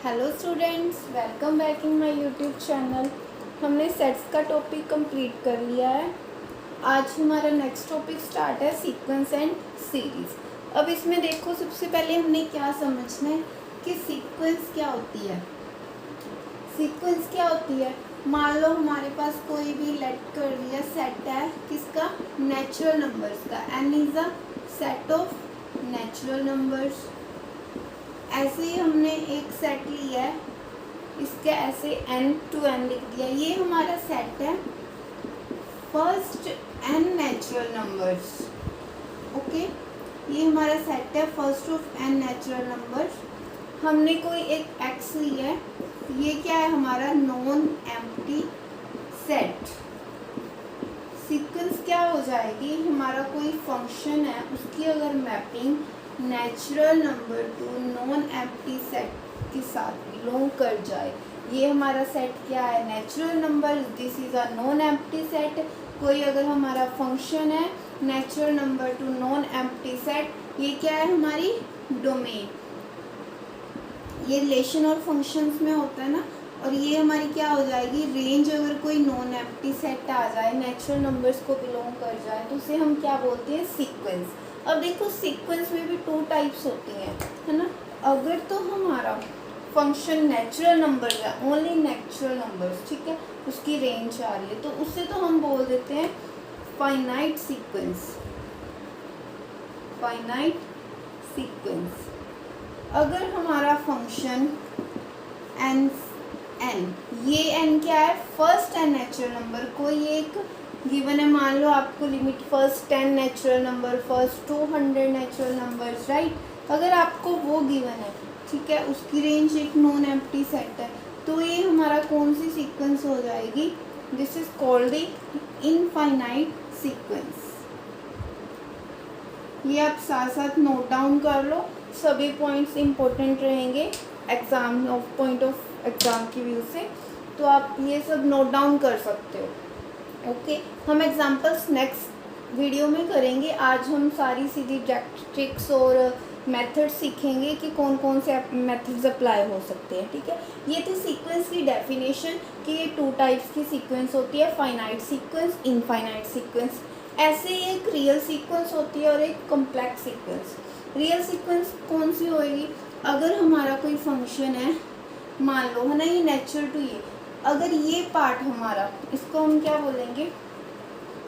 Hello students, welcome back in my YouTube channel. हमने sets का topic complete कर लिया है। आज हमारा नेक्स्ट टॉपिक स्टार्ट है सीक्वेंस एंड सीरीज़। अब इसमें देखो, सबसे पहले हमने क्या समझना है कि सीक्वेंस क्या होती है। सीक्वेंस क्या होती है? मान लो हमारे पास कोई भी लेट कर दिया सेट है, किसका? नेचुरल नंबर्स का। N is a set of natural numbers. ऐसे ही हमने एक सेट लिया है, इसके ऐसे n to n लिख दिया। ये हमारा सेट है first n natural numbers. Okay, ये हमारा सेट है first of n natural numbers. हमने कोई एक x लिया है, ये क्या है? हमारा नॉन एम्प्टी सेट। सीक्वेंस क्या हो जाएगी? हमारा कोई फंक्शन है, उसकी अगर mapping natural number two non empty set के साथ बिलोंग कर जाए, ये हमारा सेट क्या है? Natural number. This is a non empty set. कोई अगर हमारा फंक्शन है natural number two non empty set, ये क्या है? हमारी डोमेन। ये रिलेशन और फंक्शंस में होता है ना। और ये हमारी क्या हो जाएगी? रेंज। अगर कोई नॉन एम्प्टी सेट आ जाए, नेचुरल नंबर्स को बिलोंग कर जाए, तो उसे हम क्या बोलते हैं? सीक्वेंस। अब देखो, सीक्वेंस में भी टू टाइप्स होती हैं, है ना। अगर तो हमारा फंक्शन नेचुरल नंबर है, ओनली नेचुरल नंबर्स, ठीक है, उसकी रेंज आ रही है, तो उससे तो हम बोल देते हैं फाइनाइट सीक्वेंस। Finite sequence. अगर हमारा फंक्शन एन ये एन क्या है? First N natural number. कोई एक गिवन है, मान लो आपको limit first 10 natural number, first 200 natural numbers, right. अगर आपको वो गिवन है, ठीक है, उसकी रेंज एक नॉन एम्प्टी सेट है, तो ये हमारा कौन सी सीक्वेंस हो जाएगी? This is called the infinite sequence. ये आप साथ साथ नोट डाउन कर लो, सभी पॉइंट्स इंपॉर्टेंट रहेंगे एग्जाम पॉइंट ऑफ एग्जाम की व्यू से, तो आप ये सब नोट डाउन कर सकते हो। ओके, हम एग्जांपल्स नेक्स्ट वीडियो में करेंगे। आज हम सारी सीधी ट्रिक्स और मेथड सीखेंगे कि कौन कौन से मेथड्स अप्लाई हो सकते हैं, ठीक है। ये थी सीक्वेंस की डेफिनेशन कि ये टू टाइप्स की सीक्वेंस होती है, फाइनाइट सीक्वेंस, इनफाइनाइट सीक्वेंस। ऐसे ही एक रियल सीक्वेंस होती है और एक कॉम्प्लेक्स सीक्वेंस। रियल सीक्वेंस कौन सी होएगी? अगर हमारा कोई फंक्शन है, मान लो, है ना, ये नेचुरल टू ये, अगर ये पार्ट हमारा, इसको हम क्या बोलेंगे?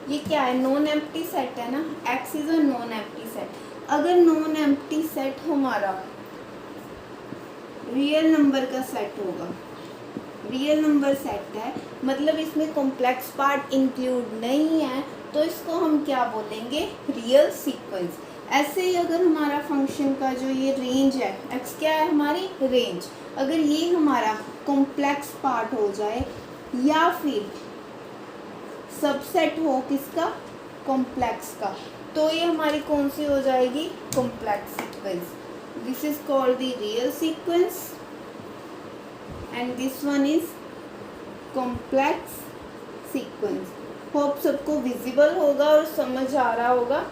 ये क्या है? नॉन एम्प्टी सेट है ना। X is a non empty set. अगर नॉन एम्प्टी सेट हमारा रियल नंबर का सेट होगा, रियल नंबर सेट है, मतलब इसमें कॉम्प्लेक्स पार्ट इंक्लूड नहीं है, तो इसको हम क्या बोलेंगे? Real sequence. ऐसे ही अगर हमारा फंक्शन का जो ये रेंज है, एक्स क्या है? हमारी रेंज। अगर ये हमारा कॉम्प्लेक्स पार्ट हो जाए या फिर सबसेट हो किसका? कॉम्प्लेक्स का, तो ये हमारी कौन सी हो जाएगी? Complex sequence. This is called the real sequence and this one is complex sequence. Hope सबको विजिबल होगा और समझ आ रहा होगा।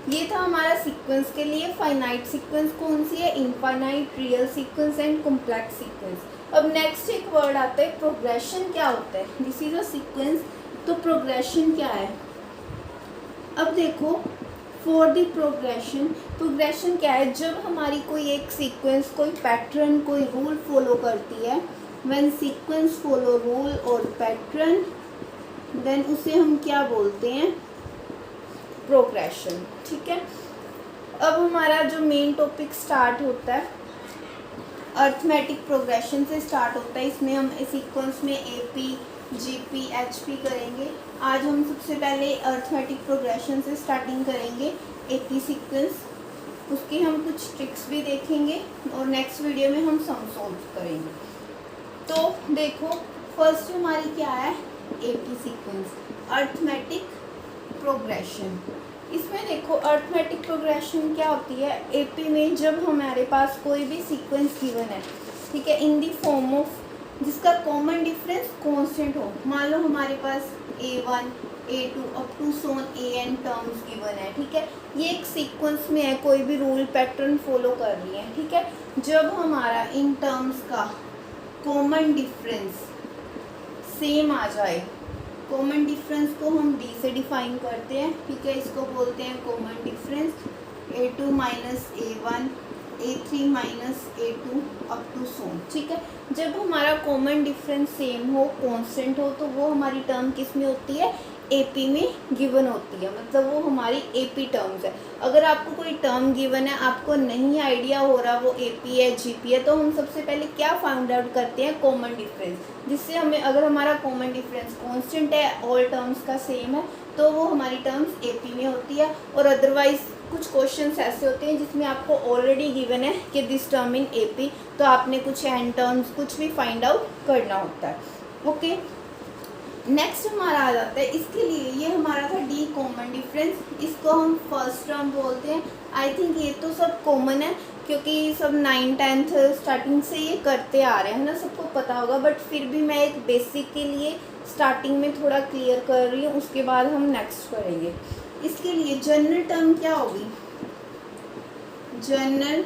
ये था हमारा सीक्वेंस के लिए। फाइनाइट सीक्वेंस कौन सी है? Infinite, real sequence and complex sequence. अब नेक्स्ट एक वर्ड आता है प्रोग्रेशन। क्या होता है? दिस इज अ सीक्वेंस, तो प्रोग्रेशन क्या है? अब देखो, फॉर द प्रोग्रेशन, प्रोग्रेशन क्या है? जब हमारी कोई एक सीक्वेंस कोई पैटर्न कोई रूल फॉलो करती है, व्हेन सीक्वेंस फॉलो रूल और पैटर्न, देन उसे हम क्या बोलते हैं? प्रोग्रेशन, ठीक है। अब हमारा जो मेन टॉपिक स्टार्ट होता है, अर्थमेटिक प्रोग्रेशन से स्टार्ट होता है। इसमें हम सीक्वेंस में AP, GP, HP करेंगे। आज हम सबसे पहले अर्थमेटिक प्रोग्रेशन से स्टार्टिंग करेंगे, AP सीक्वेंस। उसकी हम कुछ ट्रिक्स भी देखेंगे और नेक्स्ट वीडियो में हम सम सॉल्व करेंगे। तो देखो, फर्स्ट हमारी क्या है? AP sequence, arithmetic progression. इसमें देखो, अर्थमेटिक प्रोग्रेशन क्या होती है? AP में जब हमारे पास कोई भी सीक्वेंस गिवन है, ठीक है, इन दी फॉर्म ऑफ जिसका कॉमन डिफरेंस कांस्टेंट हो। मान लो हमारे पास A1, A2 अप टू सोन AN टर्म्स गिवन है, ठीक है। ये एक सीक्वेंस में है, कोई भी रूल पैटर्न फॉलो कर रही है, ठीक है। जब हमारा इन टर्म्स का कॉमन डिफरेंस सेम आ जाए, कॉमन डिफरेंस को हम D से डिफाइन करते हैं, ठीक है। इसको बोलते हैं common difference A2 minus A1 A3 minus A2 up to so on, ठीक है। जब हमारा कॉमन डिफरेंस सेम हो, कांस्टेंट हो, तो वो हमारी टर्म किस में होती है, AP में गिवन होती है, मतलब वो हमारी AP टर्म्स है। अगर आपको कोई टर्म गिवन है, आपको नहीं आइडिया हो रहा वो AP है GP है, तो हम सबसे पहले क्या फाइंड आउट करते हैं, कॉमन डिफरेंस, जिससे हमें, अगर हमारा कॉमन डिफरेंस कांस्टेंट है, ऑल टर्म्स का सेम है, तो वो हमारी टर्म्स AP में होती है। और अदरवाइज कुछ क्वेश्चंस ऐसे होते हैं जिसमें आपको ऑलरेडी गिवन है कि दिस टर्म इन AP, तो आपने कुछ एन टर्म्स कुछ भी फाइंड आउट करना होता है, ओके। नेक्स्ट हमारा आ जाता है, इसके लिए ये हमारा था D कॉमन डिफरेंस, इसको हम फर्स्ट टर्म बोलते हैं। आई थिंक ये तो सब कॉमन है, क्योंकि सब 9th 10th स्टार्टिंग से ये करते आ रहे हैं ना, सबको पता होगा, बट फिर भी मैं एक बेसिक के लिए स्टार्टिंग में थोड़ा क्लियर कर रही हूँ, उसके बाद हम नेक्स्ट करेंगे। इसके लिए जनरल टर्म क्या होगी, जनरल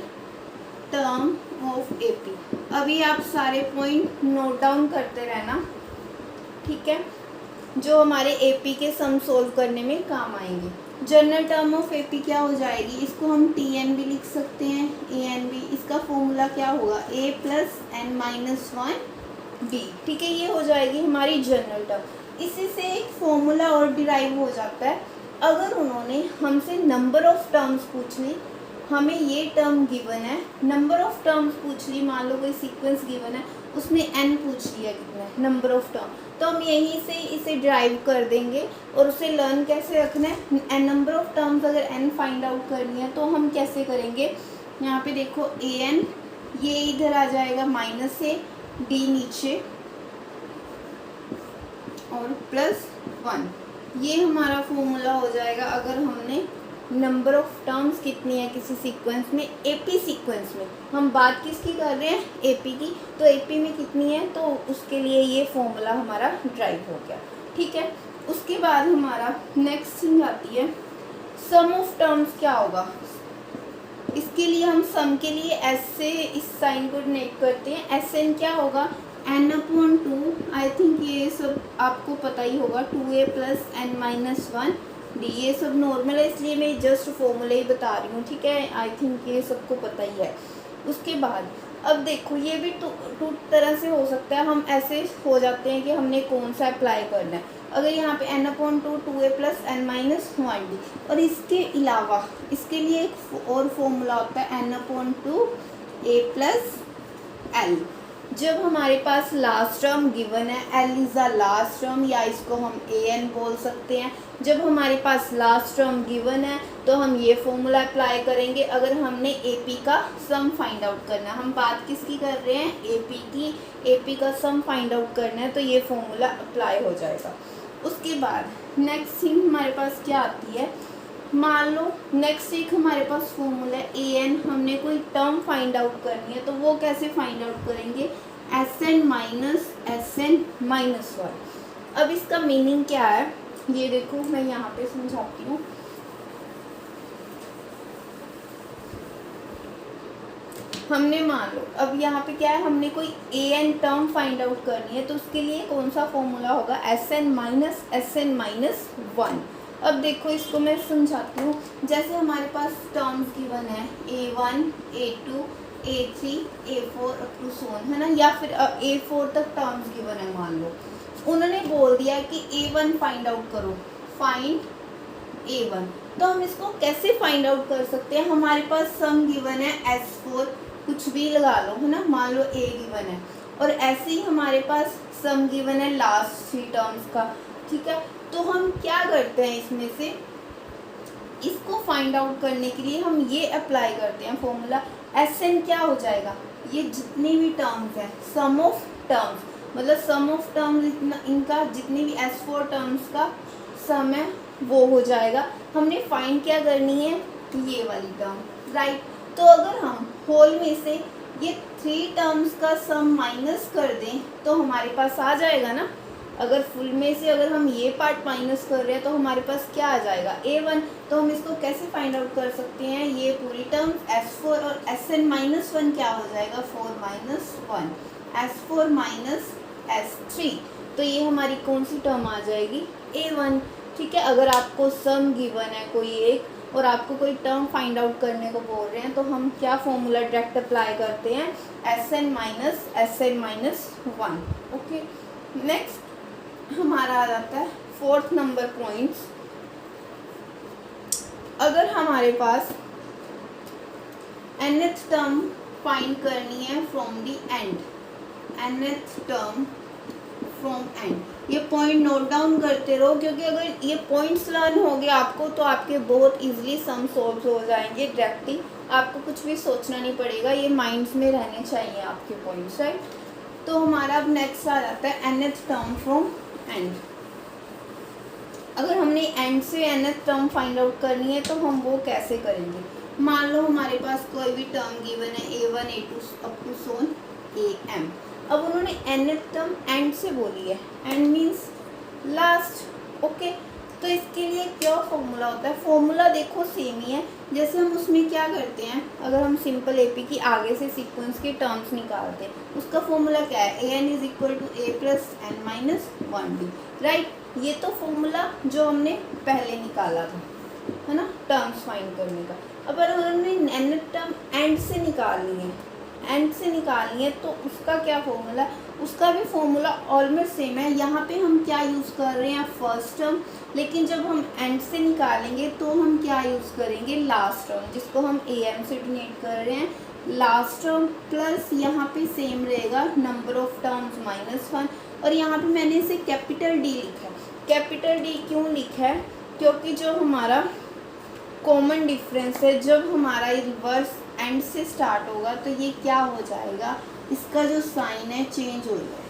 टर्म ऑफ AP। अभी आप सारे पॉइंट नोट डाउन करते रहना, ठीक है, जो हमारे AP के सम सोल्व करने में काम आएंगे। जनरल टर्म ऑफ AP क्या हो जाएगी, इसको हम TN भी लिख सकते हैं, AN भी। इसका फॉर्मूला क्या होगा, A plus N minus 1 D, ठीक है। ये हो जाएगी हमारी जनरल टर्म। इसी से एक फॉर्मूला और डिराइव हो जाता है, अगर उन्होंने हमसे नंबर ऑफ टर्म्स पूछ ली, हमें ये टर्म गिवन है, नंबर ऑफ टर्म्स पूछ ली, मान लो कोई सीक्वेंस गिवन है, उसमें n पूछ लिया कितना है, नंबर ऑफ टर्म, तो हम यहीं से इसे ड्राइव कर देंगे। और उसे लर्न कैसे रखना है, n नंबर ऑफ टर्म्स अगर n फाइंड आउट करनी है तो हम कैसे करेंगे, यहाँ पे देखो AN, ये इधर आ जाएगा माइनस A, D नीचे और प्लस 1, ये हमारा फॉर्मूला हो जाएगा। अगर हमने नंबर ऑफ टर्म्स कितनी है किसी सीक्वेंस में, AP सीक्वेंस में, हम बात किसकी कर रहे हैं, AP की, तो AP में कितनी है, तो उसके लिए ये फॉर्मूला हमारा ड्राइव हो गया, ठीक है। उसके बाद हमारा नेक्स्ट थिंग आती है सम ऑफ टर्म्स क्या होगा। इसके लिए हम सम के लिए ऐसे इस साइन को डिनोट करते हैं, SN क्या होगा, n/2, आई थिंक ये सब आपको पता ही होगा, 2A plus N minus 1 D, ये सब नॉर्मल है, इसलिए मैं जस्ट फॉर्मूला ही बता रही हूँ, ठीक है। आई थिंक ये सबको पता ही है। उसके बाद अब देखो, ये भी टू तरह से हो सकता है, हम ऐसे हो जाते हैं कि हमने कौन सा अप्लाई करना है। अगर यहाँ पे n/2 2A plus N minus 1 D, और इसके अलावा इसके लिए एक और फॉर्मूला होता है n/2 A प्लस L। जब हमारे पास लास्ट टर्म गिवन है, L is the last term, या इसको हम AN बोल सकते हैं। जब हमारे पास लास्ट टर्म गिवन है तो हम ये फॉर्मूला अप्लाई करेंगे। अगर हमने AP का सम फाइंड आउट करना है, हम बात किसकी कर रहे हैं, AP की, AP का सम फाइंड आउट करना है, तो ये फॉर्मूला अप्लाई हो जाएगा। उसके बाद नेक्स्ट थिंग हमारे पास क्या आती है, मान लो नेक्स्ट एक हमारे पास फॉर्मूला है AN, हमने कोई टर्म फाइंड आउट करनी है, तो वो कैसे फाइंड आउट करेंगे, SN माइनस 1। अब इसका मीनिंग क्या है, ये देखो मैं यहाँ पे समझाती हूँ। हमने मान लो अब यहाँ पे क्या है, हमने कोई AN टर्म फाइंड आउट करनी है, तो उसके लिए कौन सा फॉर्मूला होगा, SN माइनस 1। अब देखो इसको मैं समझाती हूँ। जैसे हमारे पास टर्म्स गिवन है A1 A2 A3 A4 up to सोन, है ना, या फिर A4 तक टर्म्स गिवन है। मान लो उन्होंने बोल दिया कि A1 फाइंड आउट करो, फाइंड A1, तो हम इसको कैसे फाइंड आउट कर सकते हैं, हमारे पास सम गिवन है S4, कुछ भी लगा लो, है ना, मान लो A गिवन है, और ऐसे ही हमारे पास सम गिवन है लास्ट 3 टर्म्स का, ठीक है। तो हम क्या करते हैं, इसमें से इसको फाइंड आउट करने के लिए हम ये अप्लाई करते हैं फॉर्मूला। SN क्या हो जाएगा, ये जितने भी टर्म्स हैं, सम ऑफ टर्म्स, मतलब सम ऑफ टर्म्स इनका जितने भी S4 टर्म्स का सम है वो हो जाएगा। हमने फाइंड क्या करनी है, ये वाली टर्म, राइट। तो अगर हम होल में से ये 3 टर्म्स का सम माइनस कर दें तो हमारे पास आ जाएगा ना। अगर फुल में से अगर हम ये पार्ट माइनस कर रहे हैं तो हमारे पास क्या आ जाएगा a1। तो हम इसको कैसे फाइंड आउट कर सकते हैं, ये पूरी टर्म s4 और sn माइनस 1 क्या हो जाएगा 4 माइनस 1 s4 माइनस s3। तो ये हमारी कौन सी टर्म आ जाएगी a1। ठीक है, अगर आपको सम गिवन है कोई एक और आपको कोई टर्म फाइंड आउट करने को बोल रहे हैं तो हम क्या फॉर्मूला डायरेक्ट अप्लाई करते हैं sn माइनस 1। ओके, नेक्स्ट हमारा आ जाता है फोर्थ नंबर पॉइंट्स। अगर हमारे पास nth टर्म फाइंड करनी है from the end, nth term from and, ये पॉइंट नोट डाउन करते रहो क्योंकि अगर ये पॉइंट्स लर्न हो गए आपको तो आपके बहुत इजीली सम सॉल्व हो जाएंगे डायरेक्टली, आपको कुछ भी सोचना नहीं पड़ेगा, ये माइंड्स में रहने चाहिए आपके पॉइंट्स, राइट। तो हमारा अब नेक्स्ट आ जाता है nth टर्म फ्रॉम एंड। अगर हमने एंड से nth टर्म फाइंड आउट करनी है तो हम वो कैसे करेंगे। मान लो हमारे पास कोई भी टर्म गिवन है a1 a2 up to Son am। अब उन्होंने nth टर्म एंड से बोली है, एंड मीन्स लास्ट। ओके, तो इसके लिए क्या फॉर्मूला होता है, फॉर्मूला देखो सेम ही है जैसे हम उसमें क्या करते हैं, अगर हम सिंपल एपी की आगे से सीक्वेंस के टर्म्स निकालते हैं उसका फॉर्मूला क्या है an is equal to a plus N minus 1b, right. ये तो फॉर्मूला जो हमने पहले निकाला था, है ना, टर्म्स फाइंड करने का। अब अगर हमने nth टर्म एंड से निकालनी है, एंड से निकालनी है तो उसका क्या फॉर्मूला, उसका भी फॉर्मूला ऑलमोस्ट सेम है। यहाँ पे हम क्या यूज़ कर रहे हैं फर्स्ट टर्म, लेकिन जब हम एंड से निकालेंगे तो हम क्या यूज़ करेंगे लास्ट टर्म, जिसको हम am से डिनोट कर रहे हैं, लास्ट टर्म प्लस यहाँ पे सेम रहेगा नंबर ऑफ टर्म्स -1। और यहाँ पे मैंने इसे कैपिटल D लिखा है। कैपिटल D क्यों लिखा है, क्योंकि जो हमारा कॉमन डिफरेंस है, जब हमारा रिवर्स एंड से स्टार्ट होगा तो ये क्या हो जाएगा, इसका जो साइन है चेंज हो जाएगा,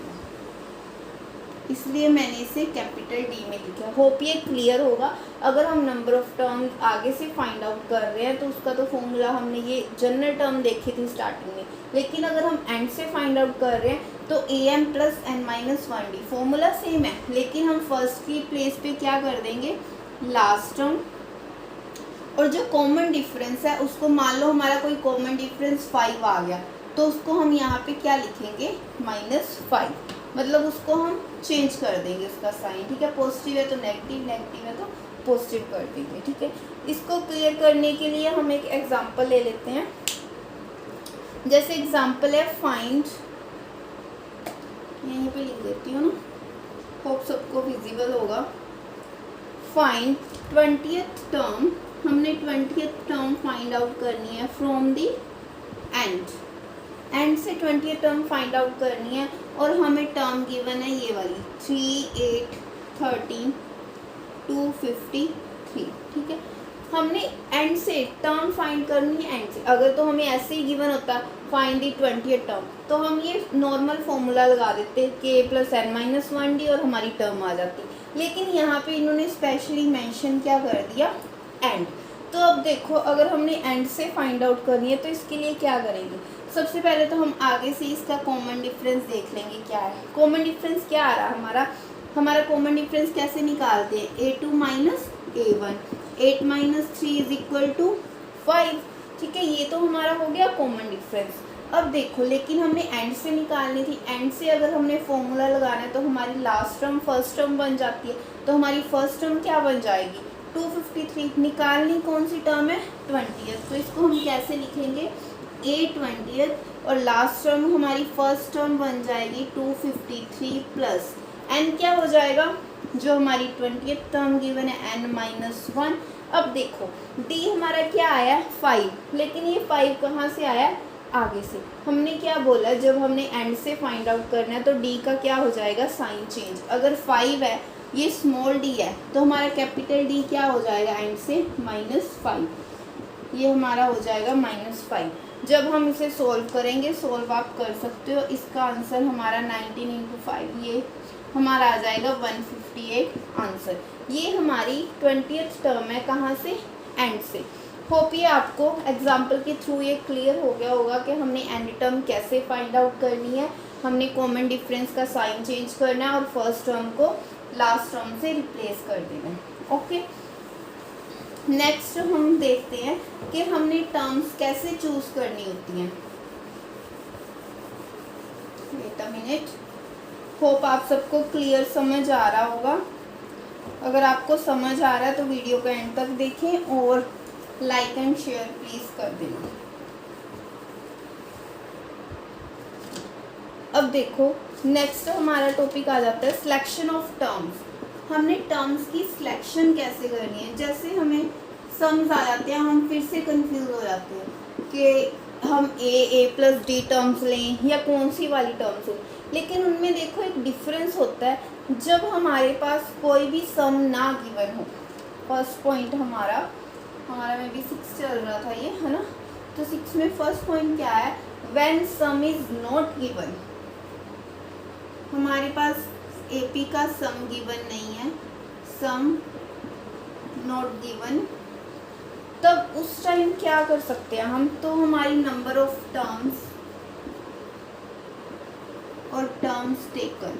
इसलिए मैंने इसे कैपिटल D में लिखा। होप ये क्लियर होगा। अगर हम नंबर ऑफ टर्म आगे से फाइंड आउट कर रहे हैं तो उसका तो फॉर्मूला हमने ये जनरल टर्म देखी थी स्टार्टिंग में, लेकिन अगर हम एंड से फाइंड आउट कर रहे हैं तो am plus N minus 1d, formula same है लेकिन हम फर्स्ट की प्लेस पे क्या कर देंगे लास्ट टर्म, और जो कॉमन डिफरेंस है उसको मान लो हमारा कोई कॉमन डिफरेंस 5 आ गया तो उसको हम यहाँ पे क्या लिखेंगे -5, मतलब उसको हम चेंज कर देंगे उसका साइन, ठीक है। पॉजिटिव है तो नेगेटिव, नेगेटिव है तो पॉजिटिव कर देंगे, ठीक है। इसको क्लियर करने के लिए हम एक एग्जांपल ले लेते हैं। जैसे एग्जांपल है फाइंड, यहीं पे लिख देती हूँ ना, होप सबको विजिबल होगा। फाइंड 20th टर्म, हमने 20th टर्म फाइंड आउट करनी है फ्रॉम दी एंड, एंड से 20th टर्म फाइंड आउट करनी है और हमें टर्म गिवन है ये वाली 3 8 13 253, ठीक है। हमने एंड से टर्म फाइंड करनी है एंड से, अगर तो हमें ऐसे ही गिवन होता फाइंड दी 20th टर्म तो हम ये नॉर्मल फॉर्मूला लगा देते k plus N minus 1d और हमारी टर्म आ जाती, लेकिन यहाँ पे इन्होंने स्पेशली मेंशन क्या कर दिया एंड। तो अब देखो अगर हमने एंड से फाइंड आउट करनी है तो इसके लिए क्या करेंगे, सबसे पहले तो हम आगे से इसका कॉमन डिफरेंस देख लेंगे क्या है। कॉमन डिफरेंस क्या आ रहा हमारा कॉमन डिफरेंस कैसे निकालते हैं, a2 minus a1, 8 minus 3 is equal to 5, ठीक है। ये तो हमारा हो गया कॉमन डिफरेंस। अब देखो लेकिन हमने एंड से निकालनी थी, एंड से अगर हमने फॉर्मूला लगाना है तो हमारी लास्ट टर्म फर्स्ट टर्म बन जाती है, तो हमारी फर्स्ट टर्म क्या बन जाएगी 253। निकालनी कौन सी टर्म है 20th, तो इसको हम कैसे लिखेंगे a20th और लास्ट टर्म हमारी फर्स्ट टर्म बन जाएगी 253 प्लस n क्या हो जाएगा, जो हमारी 20th टर्म गिवन है n माइनस 1। अब देखो d हमारा क्या आया 5, लेकिन ये 5 कहाँ से आया आगे से। हमने क्या बोला जब हमने एंड से फाइंड आउट करना है तो d का क्या हो जाएगा साइन चेंज। अगर 5 है ये स्मॉल d है तो हमारा कैपिटल D क्या हो जाएगा एंड से -5, ये हमारा हो जाएगा -5। जब हम इसे सॉल्व करेंगे, सॉल्व आप कर सकते हो, इसका आंसर हमारा 19 × 5 ये हमारा आ जाएगा 158 आंसर। ये हमारी 20th टर्म है कहाँ से एंड से। होप ये आपको एग्जाम्पल के थ्रू ये क्लियर हो गया होगा कि हमने एंड टर्म कैसे फाइंड आउट करनी है। हमने कॉमन डिफरेंस का साइन चेंज करना है और फर्स्ट टर्म को लास्ट टर्म से रिप्लेस कर देना है। ओके, नेक्स्ट हम देखते हैं कि हमने टर्म्स कैसे चूज करनी होती हैं। वेट अ मिनट, होप आप सबको क्लियर समझ आ रहा होगा। अगर आपको समझ आ रहा है तो वीडियो का एंड तक देखें और लाइक एंड शेयर प्लीज कर देना। अब देखो, नेक्स्ट हमारा टॉपिक आ जाता है सिलेक्शन ऑफ टर्म्स। हमने टर्म्स की सिलेक्शन कैसे करनी है। जैसे हमें सम्स आ जाते हैं, हम फिर से कंफ्यूज हो जाते हैं कि हम ए प्लस डी टर्म्स लें या कौन सी वाली टर्म्स लें। लेकिन उनमें देखो एक डिफरेंस होता है जब हमारे पास कोई भी सम ना गिवन हो। फर्स्ट पॉइंट हमारा में भी 6 चल रहा था ये, है ना। तो 6 में फर्स्ट पॉइंट क्या है, when some is not given. हमारे पास एपी का सम गिवन नहीं है, सम नॉट गिवन, तब उस टाइम क्या कर सकते हैं हम। तो हमारी नंबर ऑफ टर्म्स और टर्म्स टेकन,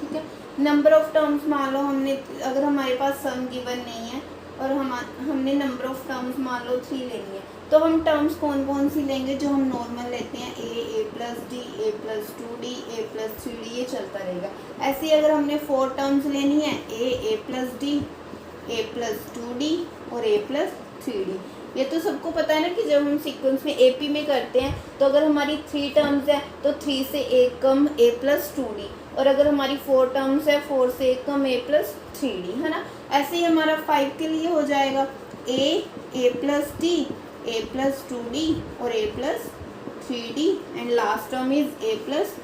ठीक है। नंबर ऑफ टर्म्स मान लो हमने, अगर हमारे पास सम गिवन नहीं है और हमने नंबर ऑफ टर्म्स मान लो 3 लेनी है, तो हम टर्म्स कौन कौन सी लेंगे जो हम नॉर्मल लेते हैं, ए plus D, A plus 2d, A plus 3d, ये चलता रहेगा। ऐसे ही अगर हमने 4 टर्म्स लेनी है, ए plus D, A plus 2d और ए प्लस 3d। ये तो सबको पता है ना कि जब हम सीक्वेंस में एपी में करते हैं तो अगर हमारी 3 टर्म्स है तो 3 से 1 कम ए प्लस 2d, और अगर हमारी 4 टर्म्स है 4 से 1 कम ए प्लस 3d, है ना। ऐसे ही हमारा 5 के लिए हो जाएगा A plus D, A plus 2d और A plus 3d and last term is A plus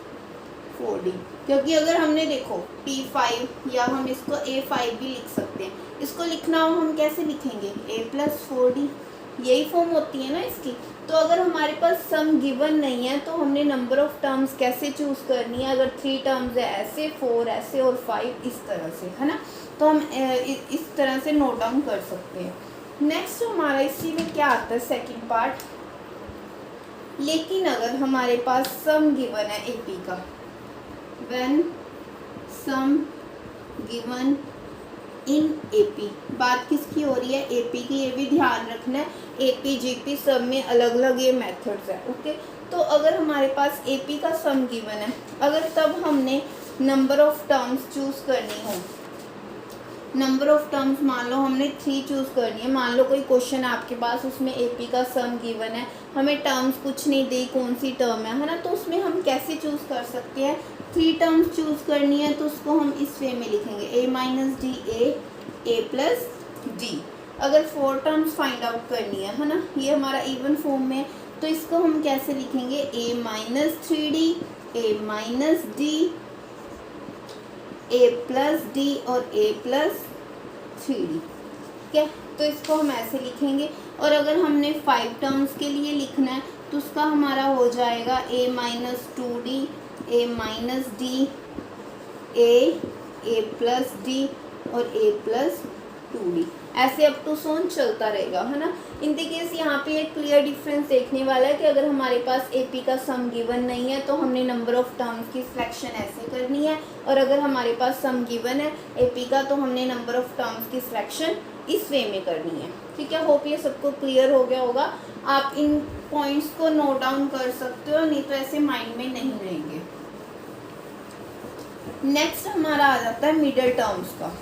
4d। क्योंकि अगर हमने देखो P5 या हम इसको A5 भी लिख सकते हैं, इसको लिखना हो हम कैसे लिखेंगे, A प्लस 4d, यही फॉर्म होती है ना इसकी। तो अगर हमारे पास सम गिवन नहीं है तो हमने नंबर ऑफ टर्म्स कैसे चूज करनी है। अगर 3 टर्म्स है ऐसे, 4 ऐसे और 5 इस तरह से, है ना। तो हम इस तरह से नोट डाउन कर सकते हैं। नेक्स्ट हमारा इसी में क्या आता है, सेकंड पार्ट। लेकिन अगर हमारे पास सम गिवन है एपी का, when sum given in AP, बात किसकी हो रही है, एपी की। ये भी ध्यान रखना है, एपी जीपी सब में अलग अलग ये मेथड्स है। ओके, तो अगर हमारे पास एपी का सम गिवन है, अगर तब हमने नंबर ऑफ टर्म्स चूज करनी हो, नंबर ऑफ टर्म्स मान लो हमने 3 चूज करनी है। मान लो कोई क्वेश्चन आपके पास, उसमें एपी का सम गिवन है, हमें टर्म्स कुछ नहीं दी कौन सी टर्म है ना। तो उसमें हम कैसे चूज कर सकते हैं, 3 टर्म्स चूज करनी है तो उसको हम इस वे में लिखेंगे, ए minus D, A plus D. अगर 4 टर्म्स फाइंड आउट करनी है ना, ये हमारा इवन फॉर्म में, तो इसको हम कैसे लिखेंगे, ए minus 3d, A minus D, A plus D और ए प्लस 3d, ठीक है। तो इसको हम ऐसे लिखेंगे। और अगर हमने 5 टर्म्स के लिए लिखना है तो उसका हमारा हो जाएगा ए minus 2d, A minus D, A plus D और ए प्लस 2d, ऐसे अप टू सोन चलता रहेगा, है ना। इन द केस यहाँ पे एक क्लियर डिफरेंस देखने वाला है कि अगर हमारे पास एपी का सम गिवन नहीं है तो हमने नंबर ऑफ टर्म्स की सिलेक्शन ऐसे करनी है, और अगर हमारे पास सम गिवन है एपी का तो हमने नंबर ऑफ टर्म्स की सिलेक्शन इस वे में करनी है, ठीक है। होप ये सबको क्लियर हो गया होगा। आप इन पॉइंट्स को नोट डाउन कर सकते हो, नहीं तो ऐसे माइंड में नहीं रहेंगे। नेक्स्ट हमारा आ जाता है मिडल टर्म्स का।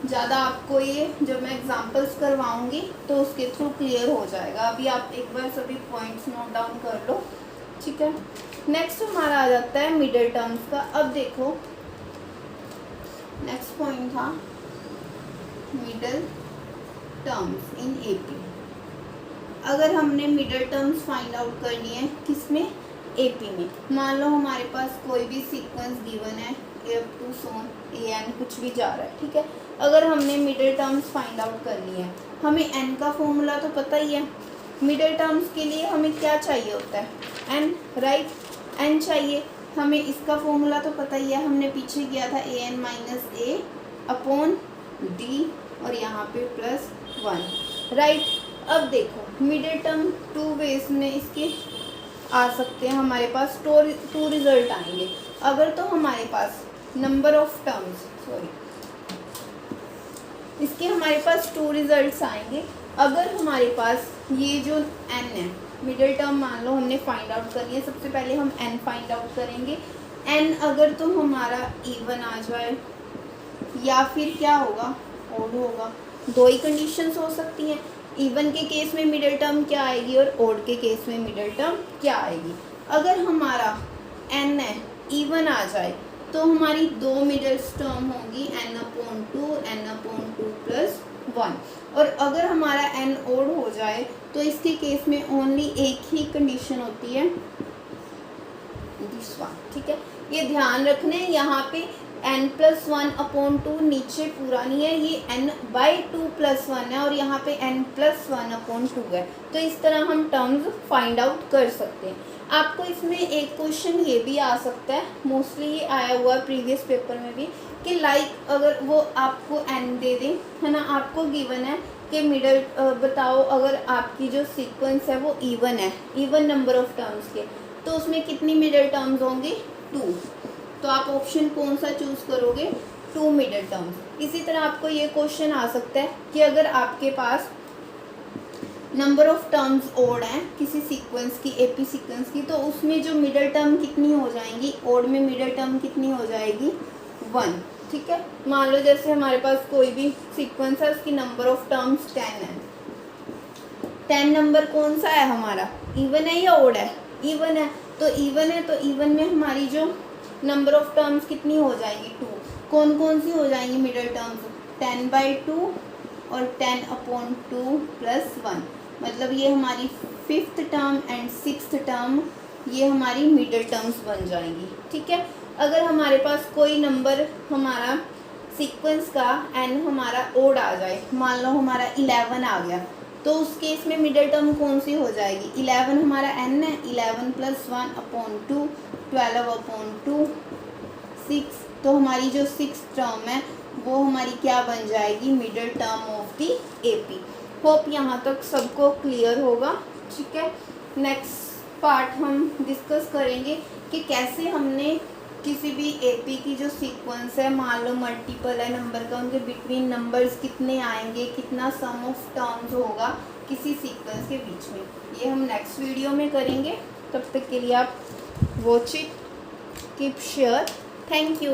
ज़्यादा आपको ये जब मैं एग्जांपल्स करवाऊंगी तो उसके थ्रू क्लियर हो जाएगा। अभी आप एक बार सभी पॉइंट्स नोट डाउन कर लो, ठीक है। नेक्स्ट हमारा आ जाता है मिडल टर्म्स का। अब देखो, नेक्स्ट पॉइंट था मिडल टर्म्स इन एपी। अगर हमने मिडल टर्म्स फाइंड आउट करनी है किसमें, एपी में। मान लो हमारे पास कोई भी सीक्वेंस गिवन है, ए टू सोन ए एन कुछ भी जा रहा है, ठीक है। अगर हमने मिडल टर्म्स फाइंड आउट करनी है, हमें एन का फॉर्मूला तो पता ही है। मिडल टर्म्स के लिए हमें क्या चाहिए होता है, एन, राइट, एन चाहिए हमें। इसका फॉर्मूला तो पता ही है, हमने पीछे किया था A N minus A upon D और यहाँ पे +1, राइट। अब देखो मिडल टर्म 2 वेज में इसके आ सकते हैं, हमारे पास टू रिज़ल्ट आएंगे। अगर तो हमारे पास नंबर ऑफ टर्म्स, सॉरी, इसके हमारे पास टू रिज़ल्ट्स आएंगे। अगर हमारे पास ये जो n है, मिडिल टर्म मान लो हमने फाइंड आउट करनी है, सबसे पहले हम n फाइंड आउट करेंगे। n अगर तो हमारा इवन आ जाए या फिर क्या होगा, ओड होगा, दो ही कंडीशंस हो सकती हैं। इवन के केस में मिडिल टर्म क्या आएगी और ओड के केस में मिडिल टर्म क्या आएगी। अगर हमारा n है इवन आ जाए तो हमारी दो मिडिल टर्म होगी n/2 n/2 प्लस 1। और अगर हमारा n ओड हो जाए तो इसके केस में ओनली एक ही कंडीशन होती है, दिस वन। ठीक है, ये ध्यान रखना है, यहाँ पे n+1/2 नीचे पूरा नहीं है, ये n/2+1 है और यहाँ पे n+1/2 है। तो इस तरह हम टर्म्स फाइंड आउट कर सकते हैं। आपको इसमें एक क्वेश्चन ये भी आ सकता है, मोस्टली ये आया हुआ है प्रीवियस पेपर में भी, कि लाइक अगर वो आपको n दे दें, है ना, आपको गिवन है कि मिडल बताओ अगर आपकी जो सीक्वेंस है वो इवन है, इवन नंबर ऑफ टर्म्स के, तो उसमें कितनी मिडल टर्म्स होंगी, 2। तो आप ऑप्शन कौन सा चूज़ करोगे, 2 मिडल टर्म्स। इसी तरह आपको ये क्वेश्चन आ सकता है कि अगर आपके पास नंबर ऑफ टर्म्स ओड हैं किसी सीक्वेंस की, एपी सीक्वेंस की, तो उसमें जो मिडल टर्म कितनी हो जाएंगी, ओड में मिडल टर्म कितनी हो जाएगी, 1। ठीक है, मान लो जैसे हमारे पास कोई भी सीक्वेंस है, उसकी नंबर ऑफ टर्म्स 10 है। 10 नंबर कौन सा है हमारा, इवन है या ओड है, इवन है। तो इवन है, तो इवन में हमारी जो नंबर ऑफ टर्म्स कितनी हो जाएंगी, 2। कौन कौन सी हो जाएंगी मिडल टर्म्स, 10/2 और 10/2 प्लस 1। मतलब ये हमारी 5th term and 6th term, ये हमारी मिडल टर्म्स बन जाएंगी। ठीक है, अगर हमारे पास कोई नंबर हमारा सीक्वेंस का n हमारा ओड आ जाए, मान लो हमारा 11 आ गया, तो उस केस में मिडल टर्म कौन सी हो जाएगी, 11 हमारा n है, 11 + 1/2 12/2 6। तो हमारी जो 6th टर्म है वो हमारी क्या बन जाएगी, middle term of the AP. Hope यहाँ तक सबको क्लियर होगा। ठीक है, नेक्स्ट पार्ट हम डिस्कस करेंगे कि कैसे हमने किसी भी एपी की जो सीक्वेंस है, मान लो मल्टीपल है नंबर का, उनके बिटवीन नंबर्स कितने आएंगे, कितना सम ऑफ टर्म्स होगा किसी सीक्वेंस के बीच में, ये हम नेक्स्ट वीडियो में करेंगे। तब तक के लिए आप watch it, keep share, thank you.